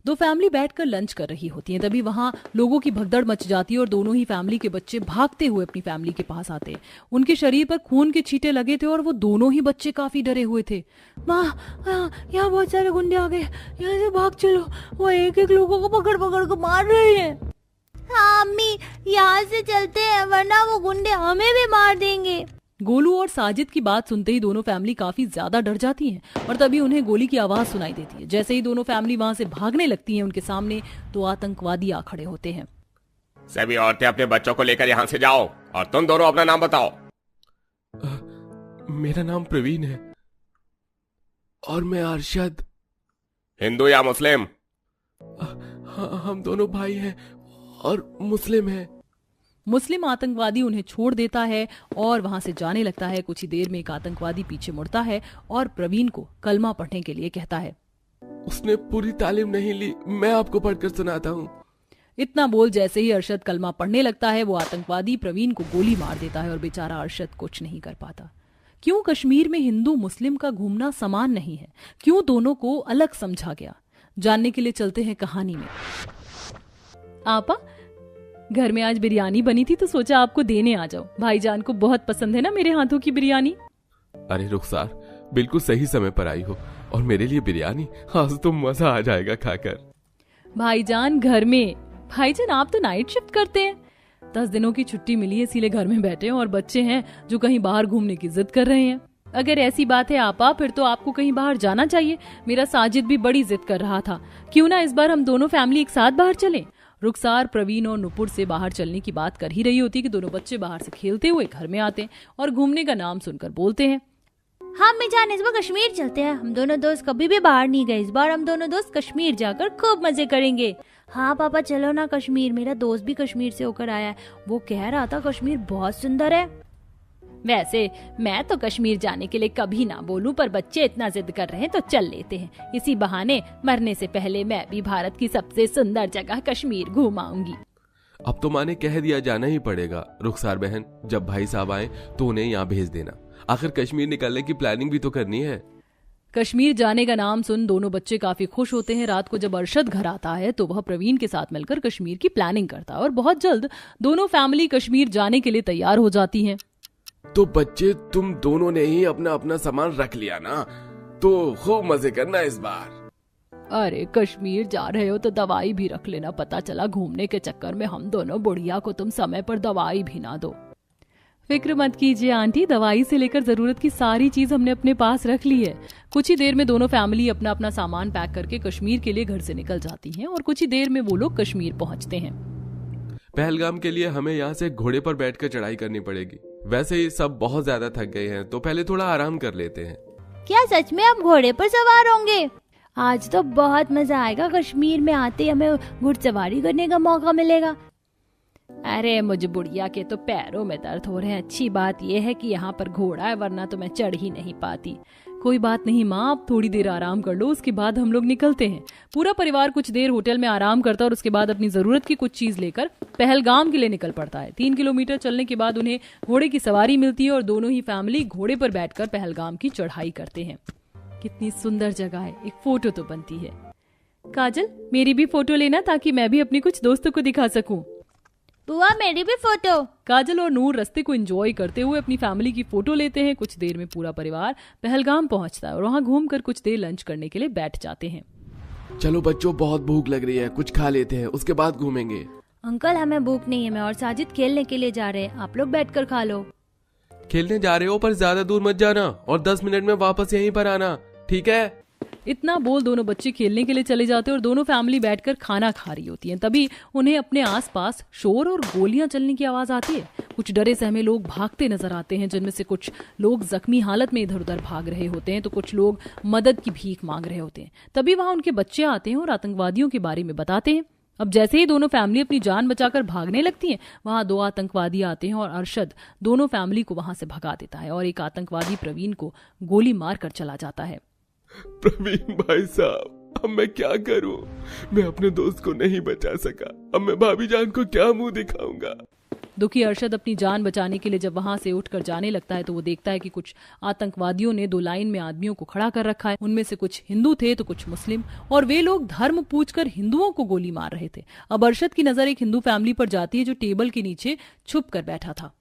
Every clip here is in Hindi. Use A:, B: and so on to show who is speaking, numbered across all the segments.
A: दो फैमिली बैठकर लंच कर रही होती हैं। तभी वहां लोगों की भगदड़ मच जाती है और दोनों ही फैमिली के बच्चे भागते हुए अपनी फैमिली के पास आते हैं। उनके शरीर पर खून के छींटे लगे थे और वो दोनों ही बच्चे काफी डरे हुए थे। माँ, यहाँ बहुत सारे गुंडे आ गए, यहाँ से भाग चलो, वो एक एक लोगों को पकड़ पकड़ कर मार रहे हैं।
B: हाँ अम्मी, यहाँ से चलते हैं वरना वो गुंडे हमें भी मार देंगे।
A: गोलू और साजिद की बात सुनते ही दोनों फैमिली काफी ज्यादा डर जाती हैं और तभी उन्हें गोली की आवाज सुनाई देती है। जैसे ही दोनों फैमिली वहां से भागने लगती हैं, उनके सामने दो आतंकवादी आ खड़े होते हैं।
C: सभी औरतें अपने बच्चों को लेकर यहाँ से जाओ और तुम दोनों अपना नाम बताओ।
D: मेरा नाम प्रवीण है और मैं अरशद।
C: हिंदू या मुस्लिम?
D: हम दोनों भाई हैं और मुस्लिम हैं।
A: मुस्लिम आतंकवादी उन्हें छोड़ देता है और वहां से जाने लगता है। कुछ ही देर में एक आतंकवादी पीछे मुड़ता है और प्रवीण को कलमा पढ़ने के लिए कहता है।
D: उसने पूरी तालीम नहीं ली, मैं आपको पढ़कर सुनाता हूँ।
A: इतना बोल जैसे ही अरशद कलमा पढ़ने लगता है, वो आतंकवादी प्रवीण को गोली मार देता है और बेचारा अरशद कुछ नहीं कर पाता। क्यों कश्मीर में हिंदू मुस्लिम का घूमना समान नहीं है? क्यों दोनों को अलग समझा गया? जानने के लिए चलते हैं कहानी में। आपा, घर में आज बिरयानी बनी थी तो सोचा आपको देने आ जाओ। भाईजान को बहुत पसंद है ना मेरे हाथों की बिरयानी।
D: अरे रुखसार, बिल्कुल सही समय पर आई हो और मेरे लिए बिरयानी, आज तो मजा आ जाएगा खाकर।
A: भाईजान घर में। भाईजान आप तो नाइट शिफ्ट करते हैं। 10 दिनों की छुट्टी मिली है इसीलिए घर में बैठे हैं और बच्चे हैं जो कहीं बाहर घूमने की जिद कर रहे हैं। अगर ऐसी बात है आपा, फिर तो आपको कहीं बाहर जाना चाहिए। मेरा साजिद भी बड़ी जिद कर रहा था, क्यों ना इस बार हम दोनों फैमिली एक साथ बाहर चलें। रुखसार प्रवीण और नुपुर से बाहर चलने की बात कर ही रही होती कि दोनों बच्चे बाहर से खेलते हुए घर में आते हैं और घूमने का नाम सुनकर बोलते हैं,
B: हाँ मैं जान, इस बार कश्मीर चलते हैं। हम दोनों दोस्त कभी भी बाहर नहीं गए, इस बार हम दोनों दोस्त कश्मीर जाकर खूब मजे करेंगे। हाँ पापा चलो ना कश्मीर, मेरा दोस्त भी कश्मीर से होकर आया है, वो कह रहा था कश्मीर बहुत सुंदर है।
A: वैसे मैं तो कश्मीर जाने के लिए कभी ना बोलूं, पर बच्चे इतना जिद कर रहे हैं तो चल लेते हैं। इसी बहाने मरने से पहले मैं भी भारत की सबसे सुंदर जगह कश्मीर घुमाऊंगी।
D: अब तो माँ ने कह दिया, जाना ही पड़ेगा। रुखसार बहन, जब भाई साहब आए तो उन्हें यहाँ भेज देना। आखिर कश्मीर निकलने की प्लानिंग भी तो करनी है।
A: कश्मीर जाने का नाम सुन दोनों बच्चे काफी खुश होते हैं। रात को जब अरशद घर आता है तो वह प्रवीण के साथ मिलकर कश्मीर की प्लानिंग करता है और बहुत जल्द दोनों फैमिली कश्मीर जाने के लिए तैयार हो जाती है।
D: तो बच्चे, तुम दोनों ने ही अपना अपना सामान रख लिया ना, तो खूब मजे करना इस बार।
A: अरे कश्मीर जा रहे हो तो दवाई भी रख लेना, पता चला घूमने के चक्कर में हम दोनों बुढ़िया को तुम समय पर दवाई भी ना दो। फिक्र मत कीजिए आंटी, दवाई से लेकर जरूरत की सारी चीज हमने अपने पास रख ली है। कुछ ही देर में दोनों फैमिली अपना अपना सामान पैक करके कश्मीर के लिए घर से निकल जाती हैं और कुछ ही देर में वो लोग कश्मीर पहुंचते हैं।
D: पहलगाम के लिए हमें यहाँ से घोड़े पर बैठकर चढ़ाई करनी पड़ेगी। वैसे ही सब बहुत ज्यादा थक गए हैं तो पहले थोड़ा आराम कर लेते हैं।
B: क्या सच में आप घोड़े पर सवार होंगे? आज तो बहुत मजा आएगा, कश्मीर में आते ही हमें घुड़सवारी करने का मौका मिलेगा।
A: अरे मुझे बुढ़िया के तो पैरों में दर्द हो रहे हैं। अच्छी बात यह है कि यहाँ पर घोड़ा है, वरना तो मैं चढ़ ही नहीं पाती। कोई बात नहीं माँ, आप थोड़ी देर आराम कर लो, उसके बाद हम लोग निकलते हैं। पूरा परिवार कुछ देर होटल में आराम करता है और उसके बाद अपनी जरूरत की कुछ चीज लेकर पहलगाम के लिए निकल पड़ता है। 3 किलोमीटर चलने के बाद उन्हें घोड़े की सवारी मिलती है और दोनों ही फैमिली घोड़े पर बैठकर पहलगाम की चढ़ाई करते हैं। कितनी सुंदर जगह है, एक फोटो तो बनती है। काजल, मेरी भी फोटो लेना ताकि मैं भी अपने कुछ दोस्तों को दिखा सकूं।
B: बुआ मेरी भी फोटो।
A: काजल और नूर रास्ते को एंजॉय करते हुए अपनी फैमिली की फोटो लेते हैं। कुछ देर में पूरा परिवार पहलगाम पहुंचता है और वहां घूमकर कुछ देर लंच करने के लिए बैठ जाते हैं।
D: चलो बच्चों, बहुत भूख लग रही है, कुछ खा लेते हैं, उसके बाद घूमेंगे।
B: अंकल हमें भूख नहीं है, मैं और साजिद खेलने के लिए जा रहे हैं, आप लोग बैठकर खा लो।
D: खेलने जा रहे हो पर ज्यादा दूर मत जाना और 10 मिनट में वापस यहीं पर आना, ठीक है?
A: इतना बोल दोनों बच्चे खेलने के लिए चले जाते हैं और दोनों फैमिली बैठकर खाना खा रही होती है। तभी उन्हें अपने आसपास शोर और गोलियां चलने की आवाज आती है। कुछ डरे सहमे लोग भागते नजर आते हैं, जिनमें से कुछ लोग जख्मी हालत में इधर उधर भाग रहे होते हैं तो कुछ लोग मदद की भीख मांग रहे होते हैं। तभी वहां उनके बच्चे आते हैं और आतंकवादियों के बारे में बताते हैं। अब जैसे ही दोनों फैमिली अपनी जान बचाकर भागने लगती हैं, वहां 2 आतंकवादी आते हैं और अरशद दोनों फैमिली को वहां से भगा देता है और एक आतंकवादी प्रवीण को गोली मार कर चला जाता है।
D: प्रवीण भाई साहब, अब मैं क्या करूं? मैं अपने दोस्त को नहीं बचा सका, अब मैं भाभी जान को क्या मुंह दिखाऊंगा?
A: दुखी अरशद अपनी जान बचाने के लिए जब वहां से उठकर जाने लगता है तो वो देखता है कि कुछ आतंकवादियों ने 2 लाइन में आदमियों को खड़ा कर रखा है। उनमें से कुछ हिंदू थे तो कुछ मुस्लिम, और वे लोग धर्म पूछकर हिंदुओं को गोली मार रहे थे। अब अरशद की नजर एक हिंदू फैमिली पर जाती है जो टेबल के नीचे छुप कर बैठा था।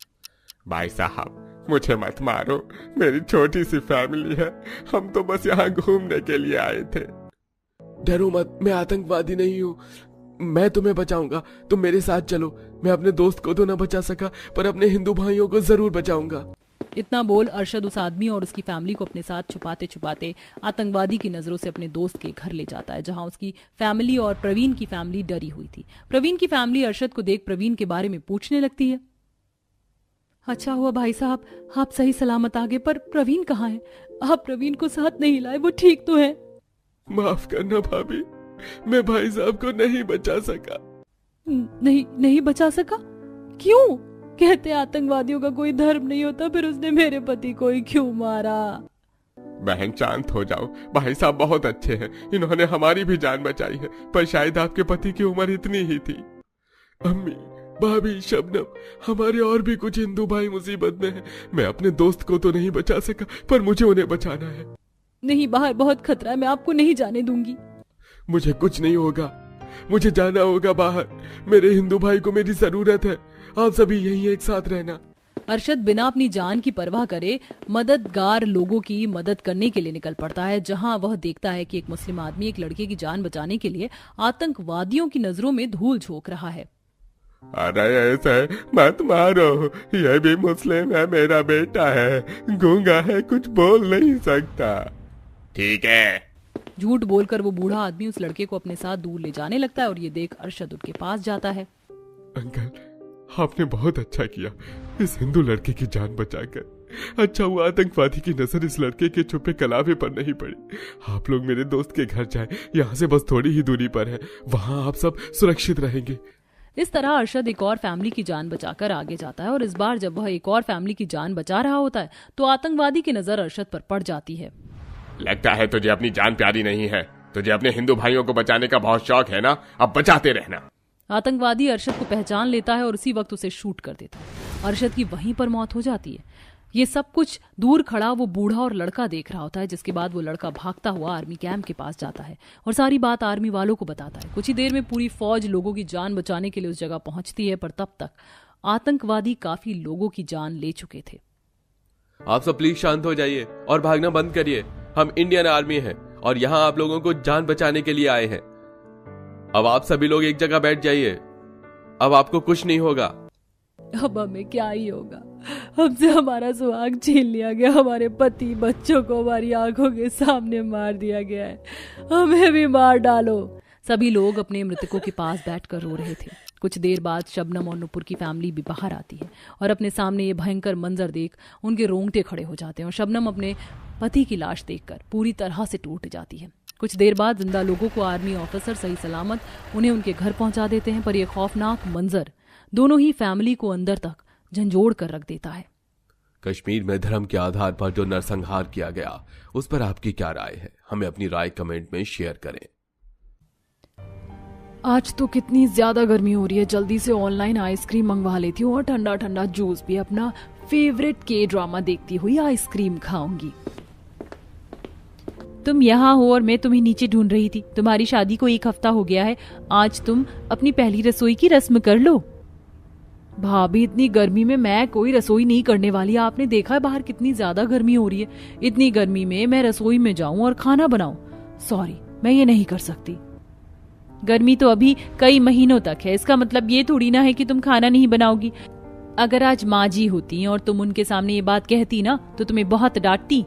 C: भाई साहब, मुझे मत मारो, मेरी छोटी सी फैमिली है, हम तो बस यहाँ घूमने के लिए आए थे।
D: डरो मत, मैं आतंकवादी नहीं हूँ, मैं तुम्हें बचाऊंगा, तुम मेरे साथ चलो। मैं अपने दोस्त को तो न बचा सका पर अपने हिंदू भाइयों को जरूर बचाऊंगा।
A: इतना बोल अरशद उस आदमी और उसकी फैमिली को अपने साथ छुपाते छुपाते आतंकवादी की नजरों से अपने दोस्त के घर ले जाता है, जहां उसकी फैमिली और प्रवीण की फैमिली डरी हुई थी। प्रवीण की फैमिली अरशद को देख प्रवीण के बारे में पूछने लगती है। अच्छा हुआ भाई साहब आप सही सलामत आ गए, पर प्रवीण कहाँ है? आप प्रवीण को साथ नहीं लाए, वो ठीक तो है?
D: माफ करना भाभी, मैं भाई साहब को नहीं बचा सका।
A: नहीं बचा सका? क्यों? कहते आतंकवादियों का कोई धर्म नहीं होता, फिर उसने मेरे पति को ही क्यों मारा?
C: बहन शांत हो जाओ, भाई साहब बहुत अच्छे हैं, इन्होंने हमारी भी जान बचाई है, पर शायद आपके पति की उम्र इतनी ही थी।
D: अम्मी, भाभी, शबनम, हमारे और भी कुछ हिंदू भाई मुसीबत में हैं। मैं अपने दोस्त को तो नहीं बचा सका पर मुझे उन्हें बचाना है।
A: नहीं, बाहर बहुत खतरा है, मैं आपको नहीं जाने दूंगी।
D: मुझे कुछ नहीं होगा, मुझे जाना होगा बाहर। मेरे हिंदू भाई को मेरी जरूरत है, आप सभी यहीं एक साथ रहना।
A: अरशद बिना अपनी जान की परवाह करे मददगार लोगों की मदद करने के लिए निकल पड़ता है, जहां वह देखता है कि एक मुस्लिम आदमी एक लड़के की जान बचाने के लिए आतंकवादियों की नजरों में धूल झोंक रहा है।
C: अरे ऐसे मत मारो, ये भी मुस्लिम है, मेरा बेटा है, गूंगा है, कुछ बोल नहीं सकता। ठीक है।
A: झूठ बोलकर वो बूढ़ा आदमी उस लड़के को अपने साथ दूर ले जाने लगता है और ये देख अरशद उनके पास जाता है।
D: अंकल, आपने बहुत अच्छा किया इस हिंदू लड़के की जान बचाकर। अच्छा हुआ आतंकवादी की नजर इस लड़के के छुपे कलावे पर नहीं पड़ी। आप लोग मेरे दोस्त के घर जाएं, यहाँ से बस थोड़ी ही दूरी पर है, वहाँ आप सब सुरक्षित रहेंगे।
A: इस तरह अरशद एक और फैमिली की जान बचाकर आगे जाता है और इस बार जब वह एक और फैमिली की जान बचा रहा होता है तो आतंकवादी की नजर अरशद पर पड़ जाती है।
C: लगता है तुझे अपनी जान प्यारी नहीं है, तुझे अपने हिंदू भाइयों को बचाने का बहुत शौक है ना, अब बचाते रहना।
A: आतंकवादी अरशद को पहचान लेता है और उसी वक्त उसे शूट कर देता है। अरशद की वहीं पर मौत हो जाती है। ये सब कुछ दूर खड़ा वो बूढ़ा और लड़का देख रहा होता है, जिसके बाद वो लड़का भागता हुआ आर्मी कैंप के पास जाता है और सारी बात आर्मी वालों को बताता है। कुछ ही देर में पूरी फौज लोगों की जान बचाने के लिए उस जगह पहुंचती है, पर तब तक आतंकवादी काफी लोगों की जान ले चुके थे।
D: आप सब प्लीज शांत हो जाइए और भागना बंद करिए। हम इंडियन आर्मी हैं और यहाँ आप लोगों को जान बचाने के लिए आए हैं। अब आप सभी लोग एक जगह बैठ जाइए, अब आपको कुछ नहीं होगा।
A: अब हमें क्या ही होगा, हमसे हमारा सुहाग छीन लिया गया, हमारे पति बच्चों को हमारी आंखों के सामने मार दिया गया है, हमें भी मार डालो। सभी लोग अपने मृतकों के पास बैठकर रो रहे थे। कुछ देर बाद शबनम और नुपुर की फैमिली भी बाहर आती है और अपने सामने ये भयंकर मंजर देख उनके रोंगटे खड़े हो जाते हैं और शबनम अपने पति की लाश देखकर पूरी तरह से टूट जाती है। कुछ देर बाद जिंदा लोगों को आर्मी ऑफिसर सही सलामत उन्हें उनके घर पहुंचा देते हैं, पर यह खौफनाक मंजर दोनों ही फैमिली को अंदर तक झंझोड़ कर रख देता है।
D: कश्मीर में धर्म के आधार पर जो नरसंहार किया गया उस पर आपकी क्या राय है? हमें अपनी राय कमेंट में शेयर करें।
A: आज तो कितनी ज्यादा गर्मी हो रही है, जल्दी से ऑनलाइन आइसक्रीम मंगवा लेती हूँ और ठंडा ठंडा जूस भी। अपना फेवरेट के ड्रामा देखती हुई आइसक्रीम खाऊंगी।
B: तुम यहाँ हो और मैं तुम्हें नीचे ढूंढ रही थी। तुम्हारी शादी को 1 हफ्ता हो गया है, आज तुम अपनी पहली रसोई की रस्म कर लो।
A: भाभी इतनी गर्मी में मैं कोई रसोई नहीं करने वाली। आपने देखा है बाहर कितनी ज्यादा गर्मी हो रही है, इतनी गर्मी में मैं रसोई में जाऊं और खाना बनाऊं? सॉरी, मैं ये नहीं कर सकती।
B: गर्मी तो अभी कई महीनों तक है, इसका मतलब ये थोड़ी ना है कि तुम खाना नहीं बनाओगी। अगर आज माँ जी होती और तुम उनके सामने ये बात कहती ना तो तुम्हें बहुत डांटती।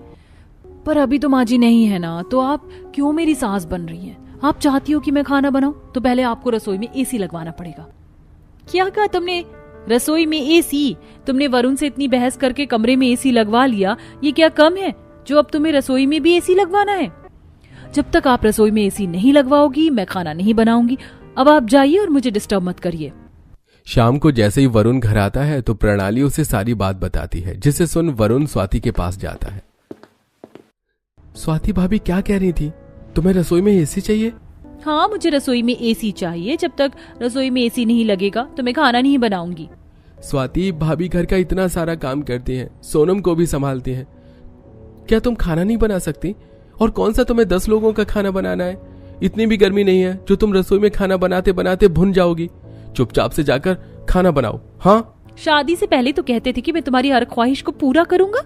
A: पर अभी तो माँ जी नहीं है ना, तो आप क्यों मेरी सास बन रही हैं? आप चाहती हो कि मैं खाना बनाऊं तो पहले आपको रसोई में एसी लगवाना पड़ेगा।
B: क्या कहा तुमने? रसोई में एसी? तुमने वरुण से इतनी बहस करके कमरे में एसी लगवा लिया, ये क्या कम है जो अब तुम्हें रसोई में भी एसी लगवाना है?
A: जब तक आप रसोई में एसी नहीं लगवाओगी मैं खाना नहीं बनाऊंगी। अब आप जाइए और मुझे डिस्टर्ब मत करिए।
D: शाम को जैसे ही वरुण घर आता है तो प्रणाली उसे सारी बात बताती है, जिसे सुन वरुण स्वाति के पास जाता है। स्वाति भाभी क्या कह रही थी? तुम्हें रसोई में एसी चाहिए?
B: हाँ, मुझे रसोई में एसी चाहिए। जब तक रसोई में एसी नहीं लगेगा तो मैं खाना नहीं बनाऊंगी।
E: स्वाति, भाभी घर का इतना सारा काम करती हैं, सोनम को भी संभालती हैं। क्या तुम खाना नहीं बना सकती? और कौन सा तुम्हें 10 लोगों का खाना बनाना है? इतनी भी गर्मी नहीं है जो तुम रसोई में खाना बनाते बनाते भुन जाओगी। चुपचाप से जाकर खाना बनाओ। हाँ,
A: शादी से पहले तो कहते थे कि मैं तुम्हारी हर ख्वाहिश को पूरा करूंगा।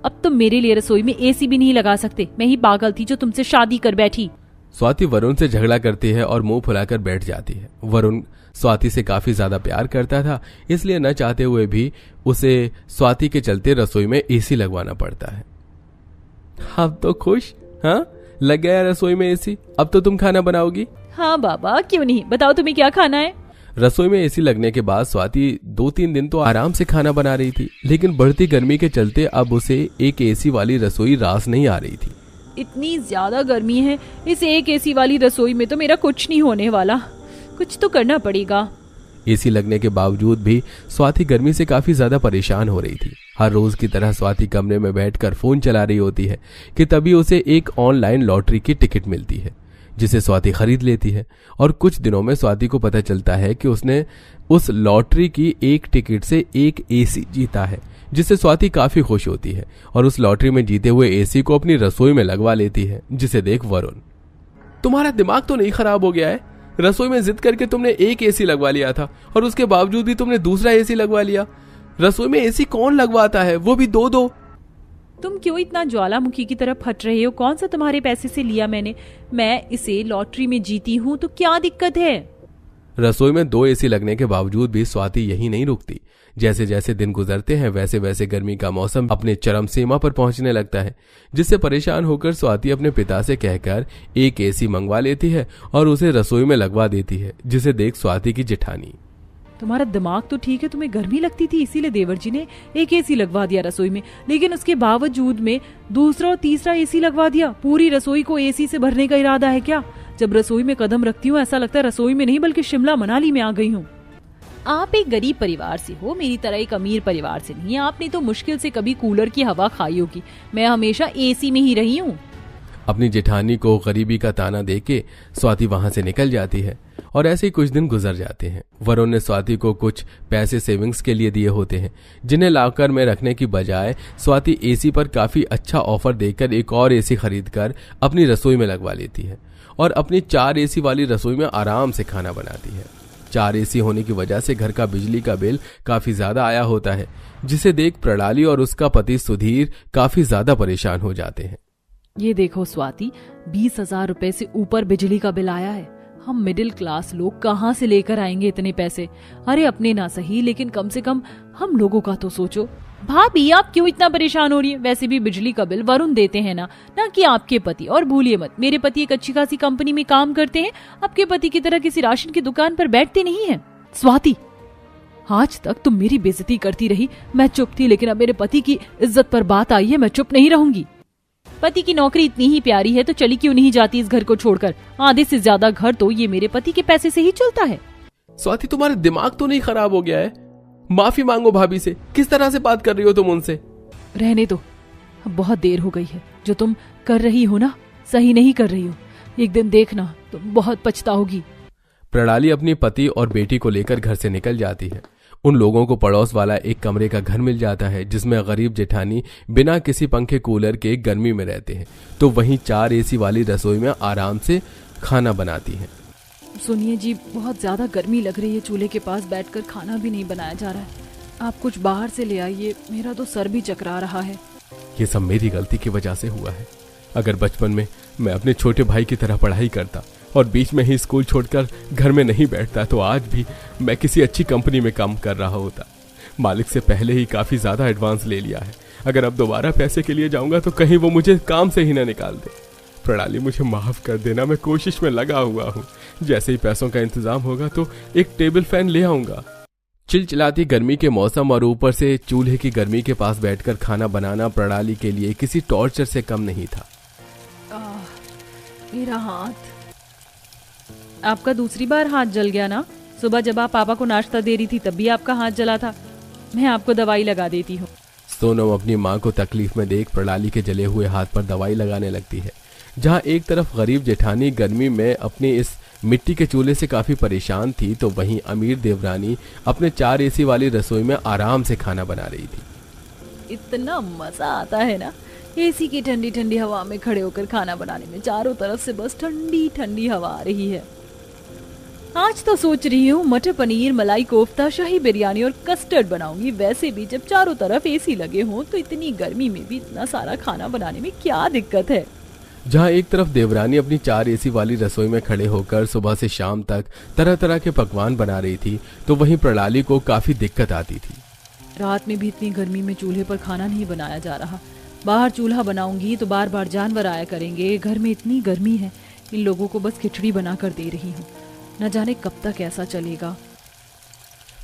A: अब तुम मेरे लिए रसोई में एसी भी नहीं लगा सकते। मैं ही पागल थी जो तुमसे शादी कर बैठी।
E: स्वाति वरुण से झगड़ा करती है और मुंह फुलाकर बैठ जाती है। वरुण स्वाति से काफी ज्यादा प्यार करता था, इसलिए न चाहते हुए भी उसे स्वाति के चलते रसोई में एसी लगवाना पड़ता है। अब तो खुश? हाँ, लग गया रसोई में एसी। अब तो तुम खाना बनाओगी?
A: हाँ बाबा, क्यों नहीं। बताओ तुम्हें क्या खाना है।
E: रसोई में एसी लगने के बाद स्वाति 2-3 दिन तो आराम से खाना बना रही थी, लेकिन बढ़ती गर्मी के चलते अब उसे एक एसी वाली रसोई रास नहीं आ रही थी।
A: इतनी ज्यादा गर्मी है, इस एक एसी वाली रसोई में तो मेरा कुछ नहीं होने वाला। कुछ तो करना पड़ेगा।
E: एसी लगने के बावजूद भी स्वाति गर्मी से काफी ज्यादा परेशान हो रही थी। हर रोज की तरह स्वाति कमरे में बैठकर फोन चला रही होती है कि तभी उसे एक ऑनलाइन लॉटरी की टिकट मिलती है, जिसे स्वाति खरीद लेती है। और कुछ दिनों में स्वाति को पता चलता है कि उसने उस लॉटरी की एक टिकट से एक एसी जीता है, जिससे स्वाति काफी खुश होती है और उस लॉटरी में जीते हुए एसी को अपनी रसोई में लगवा लेती है, जिसे देख वरुण, तुम्हारा दिमाग तो नहीं खराब हो गया है? रसोई में जिद करके तुमने एक एसी लगवा लिया था और उसके बावजूद भी तुमने दूसरा एसी लगवा लिया। रसोई में एसी कौन लगवाता है, वो भी 2-2?
A: तुम क्यों इतना ज्वालामुखी की तरफ हट रहे हो? कौन सा तुम्हारे पैसे से लिया मैंने? मैं इसे लॉटरी में जीती हूँ तो क्या दिक्कत है?
E: रसोई में 2 एसी लगने के बावजूद भी स्वाति यही नहीं रुकती। जैसे जैसे दिन गुजरते हैं वैसे वैसे गर्मी का मौसम अपने चरम सीमा पर पहुंचने लगता है, जिससे परेशान होकर स्वाति अपने पिता से कहकर एक एसी मंगवा लेती है और उसे रसोई में लगवा देती है, जिसे देख स्वाति की जेठानी,
A: तुम्हारा दिमाग तो ठीक है, तुम्हें गर्मी लगती थी इसीलिए देवर जी ने एक एसी लगवा दिया रसोई में, लेकिन उसके बावजूद में दूसरा और तीसरा एसी लगवा दिया। पूरी रसोई को एसी से भरने का इरादा है क्या? जब रसोई में कदम रखती हूँ ऐसा लगता है रसोई में नहीं बल्कि शिमला मनाली में आ गई हूँ। आप एक गरीब परिवार से हो, मेरी तरह एक अमीर परिवार से नहीं। आपने तो मुश्किल से कभी कूलर की हवा खाई होगी, मैं हमेशा एसी में ही रही हूँ।
E: अपनी जेठानी को गरीबी का ताना देके स्वाति वहां से निकल जाती है और ऐसे ही कुछ दिन गुजर जाते हैं। वरुण ने स्वाति को कुछ पैसे सेविंग्स के लिए दिए होते हैं, जिन्हें लॉकर में रखने की बजाय स्वाति एसी पर काफी अच्छा ऑफर देकर एक और एसी खरीदकर अपनी रसोई में लगवा लेती है और अपनी 4 एसी वाली रसोई में आराम से खाना बनाती है। 4 एसी होने की वजह से घर का बिजली का बिल काफी ज्यादा आया होता है, जिसे देख प्रणाली और उसका पति सुधीर काफी ज्यादा परेशान हो जाते हैं।
A: ये देखो स्वाति, 20,000 रुपए से ऊपर बिजली का बिल आया है। हम मिडिल क्लास लोग कहाँ से लेकर आएंगे इतने पैसे? अरे अपने ना सही, लेकिन कम से कम हम लोगों का तो सोचो। भाभी आप क्यों इतना परेशान हो रही है? वैसे भी बिजली का बिल वरुण देते हैं ना कि आपके पति। और भूलिए मत, मेरे पति एक अच्छी खासी कंपनी में काम करते हैं, आपके पति की तरह किसी राशन की दुकान पर बैठते नहीं है। स्वाति, आज तक तुम मेरी बेइज्जती करती रही, मैं चुप थी, लेकिन अब मेरे पति की इज्जत पर बात आई है, मैं चुप नहीं रहूंगी। पति की नौकरी इतनी ही प्यारी है तो चली क्यों नहीं जाती इस घर को छोड़कर? आधे से ज्यादा घर तो ये मेरे पति के पैसे से ही चलता है।
E: स्वाति, तुम्हारा दिमाग तो नहीं खराब हो गया है? माफी मांगो भाभी से। किस तरह से बात कर रही हो तुम उनसे?
A: रहने दो, अब बहुत देर हो गई है। जो तुम कर रही हो ना, सही नहीं कर रही हो। एक दिन देखना तुम बहुत पछताओगी।
E: प्रणाली अपनी पति और बेटी को लेकर घर से निकल जाती है। उन लोगों को पड़ोस वाला एक कमरे का घर मिल जाता है, जिसमें गरीब जेठानी बिना किसी पंखे कूलर के गर्मी में रहते हैं, तो वहीं 4 एसी वाली रसोई में आराम से खाना बनाती हैं।
A: सुनिए जी, बहुत ज्यादा गर्मी लग रही है, चूल्हे के पास बैठकर खाना भी नहीं बनाया जा रहा है। आप कुछ बाहर से ले आइए, मेरा तो सर भी चकरा रहा है।
E: ये सब मेरी गलती की वजह से हुआ है। अगर बचपन में मैं अपने छोटे भाई की तरह पढ़ाई करता और बीच में ही स्कूल छोड़कर घर में नहीं बैठता तो आज भी मैं किसी अच्छी कंपनी में काम कर रहा होता। मालिक से पहले ही काफी ज्यादा एडवांस ले लिया है। अगर अब दोबारा पैसे के लिए जाऊंगा तो कहीं वो मुझे काम से ही ना निकाल दे। प्रणाली, मुझे माफ कर देना, मैं कोशिश में लगा हुआ हूँ। जैसे ही पैसों का इंतजाम होगा तो एक टेबल फैन ले आऊंगा। चिलचिलाती गर्मी के मौसम और ऊपर से चूल्हे की गर्मी के पास बैठकर खाना बनाना प्रणाली के लिए किसी टॉर्चर से कम नहीं था।
A: मेरा हाथ। आपका दूसरी बार हाथ जल गया ना? सुबह जब आप पापा को नाश्ता दे रही थी तब भी आपका हाथ जला था। मैं आपको दवाई लगा देती हूँ।
E: सोनम अपनी माँ को तकलीफ में देख प्रणाली के जले हुए हाथ पर दवाई लगाने लगती है। जहाँ एक तरफ गरीब जेठानी गर्मी में अपनी इस मिट्टी के चूल्हे से काफी परेशान थी, तो वहीं अमीर देवरानी अपने 4 एसी वाली रसोई में आराम से खाना बना रही थी।
A: इतना मजा आता है ना एसी की ठंडी ठंडी हवा में खड़े होकर खाना बनाने में। चारों तरफ से बस ठंडी ठंडी हवा आ रही है। आज तो सोच रही हूँ मटर पनीर, मलाई कोफ्ता, शाही बिरयानी और कस्टर्ड बनाऊंगी। वैसे भी जब चारों तरफ एसी लगे हों तो इतनी गर्मी में भी इतना सारा खाना बनाने में क्या दिक्कत है।
E: जहां एक तरफ देवरानी अपनी 4 एसी वाली रसोई में खड़े होकर सुबह से शाम तक तरह तरह के पकवान बना रही थी, तो वहीं प्रणाली को काफी दिक्कत आती थी।
A: रात में भी इतनी गर्मी में चूल्हे पर खाना नहीं बनाया जा रहा। बाहर चूल्हा बनाऊंगी तो बार बार जानवर आया करेंगे। घर में इतनी गर्मी है, इन लोगों को बस खिचड़ी बना कर दे रही हूँ। न जाने कब तक ऐसा चलेगा।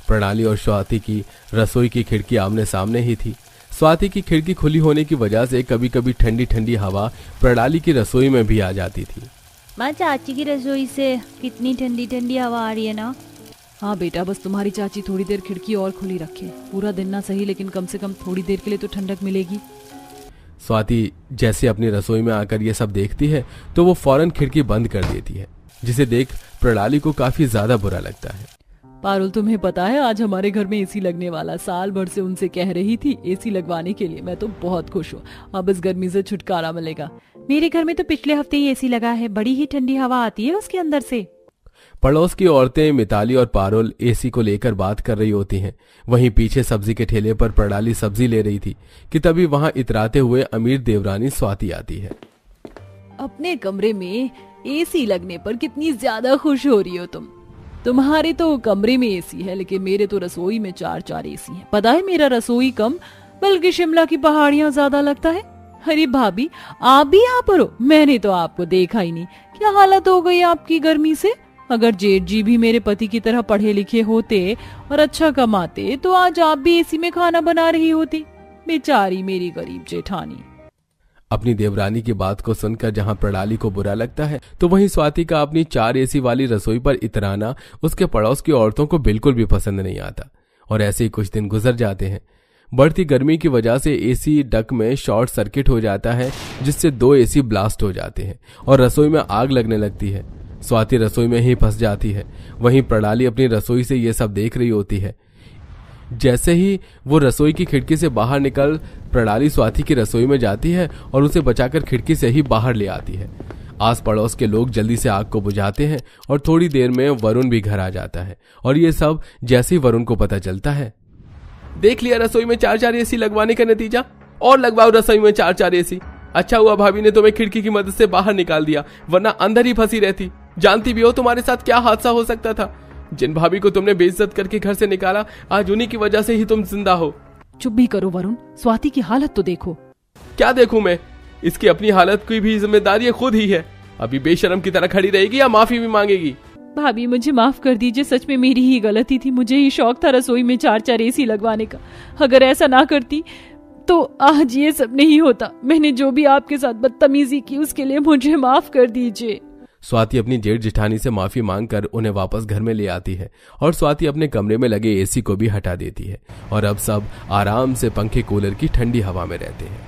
E: प्रणाली और स्वाति की रसोई की खिड़की आमने सामने ही थी। स्वाति की खिड़की खुली होने की वजह से कभी कभी ठंडी ठंडी हवा प्रणाली की रसोई में भी आ जाती थी।
B: माँ, चाची की रसोई से कितनी ठंडी ठंडी हवा आ रही है ना।
A: हाँ बेटा, बस तुम्हारी चाची थोड़ी देर खिड़की और खुली रखे। पूरा दिन ना सही, लेकिन कम से कम थोड़ी देर के लिए तो ठंडक मिलेगी।
E: स्वाति जैसे अपनी रसोई में आकर ये सब देखती है तो वो फौरन खिड़की बंद कर देती है, जिसे देख प्रणाली को काफी ज्यादा बुरा लगता है।
A: पारुल, तुम्हें पता है आज हमारे घर में एसी लगने वाला। साल भर से उनसे कह रही थी एसी लगवाने के लिए। मैं तो बहुत खुश हूँ, अब इस गर्मी से छुटकारा मिलेगा।
B: मेरे घर में तो पिछले हफ्ते ही एसी लगा है, बड़ी ही ठंडी हवा आती है उसके अंदर से।
E: पड़ोस की औरतें मिताली और पारुल एसी को लेकर बात कर रही होती हैं। वहीं पीछे सब्जी के ठेले पर प्रणाली सब्जी ले रही थी कि तभी वहां इतराते हुए अमीर देवरानी स्वाति आती है।
A: अपने कमरे में एसी लगने पर कितनी ज्यादा खुश हो रही हो तुम। तुम्हारे तो कमरे में एसी है, लेकिन मेरे तो रसोई में 4 एसी हैं। पता है मेरा रसोई कम बल्कि शिमला की पहाड़ियां ज्यादा लगता है। अरे भाभी, आप भी यहाँ पर हो? मैंने तो आपको देखा ही नहीं। क्या हालत हो गई आपकी गर्मी से। अगर जेठ जी भी मेरे पति की तरह पढ़े लिखे होते और अच्छा कमाते तो आज आप भी एसी में खाना बना रही होती। बेचारी मेरी गरीब जेठानी।
E: अपनी देवरानी की बात को सुनकर जहां प्रणाली को बुरा लगता है, तो वहीं स्वाति का अपनी 4 एसी वाली रसोई पर इतराना उसके पड़ोस की औरतों को बिल्कुल भी पसंद नहीं आता। और ऐसे ही कुछ दिन गुजर जाते हैं। बढ़ती गर्मी की वजह से एसी डक में शॉर्ट सर्किट हो जाता है, जिससे 2 एसी ब्लास्ट हो जाते हैं और रसोई में आग लगने लगती है। स्वाति रसोई में ही फंस जाती है। वहीं प्रणाली अपनी रसोई से ये सब देख रही होती है। जैसे ही वो रसोई की खिड़की से बाहर निकल प्रणाली स्वाति की रसोई में जाती है और उसे बचाकर खिड़की से ही बाहर ले आती है। आस पड़ोस के लोग जल्दी से आग को बुझाते हैं और थोड़ी देर में वरुण भी घर आ जाता है। और ये सब जैसे ही वरुण को पता चलता है। देख लिया रसोई में 4 एसी लगवाने का नतीजा, और लगवाओ रसोई में 4 एसी। अच्छा हुआ भाभी ने तुम्हें खिड़की की मदद से बाहर निकाल दिया, वरना अंदर ही फंसी रहती। जानती भी हो तुम्हारे साथ क्या हादसा हो सकता था। जिन भाभी को तुमने बेइज्जत करके घर से निकाला, आज उन्हीं की वजह से ही तुम जिंदा हो।
A: चुप भी करो वरुण, स्वाति की हालत तो देखो।
E: क्या देखूं मैं? इसकी अपनी हालत की भी जिम्मेदारी खुद ही है। अभी बेशरम की तरह खड़ी रहेगी या माफी भी मांगेगी?
A: भाभी मुझे माफ कर दीजिए, सच में मेरी ही गलती थी। मुझे ही शौक था रसोई में 4 एसी लगवाने का। अगर ऐसा ना करती तो आज ये सब नहीं होता। मैंने जो भी आपके साथ बदतमीजी की उसके लिए मुझे माफ कर दीजिए।
E: स्वाति अपनी जेठ जिठानी से माफी मांगकर उन्हें वापस घर में ले आती है और स्वाति अपने कमरे में लगे एसी को भी हटा देती है और अब सब आराम से पंखे कूलर की ठंडी हवा में रहते हैं।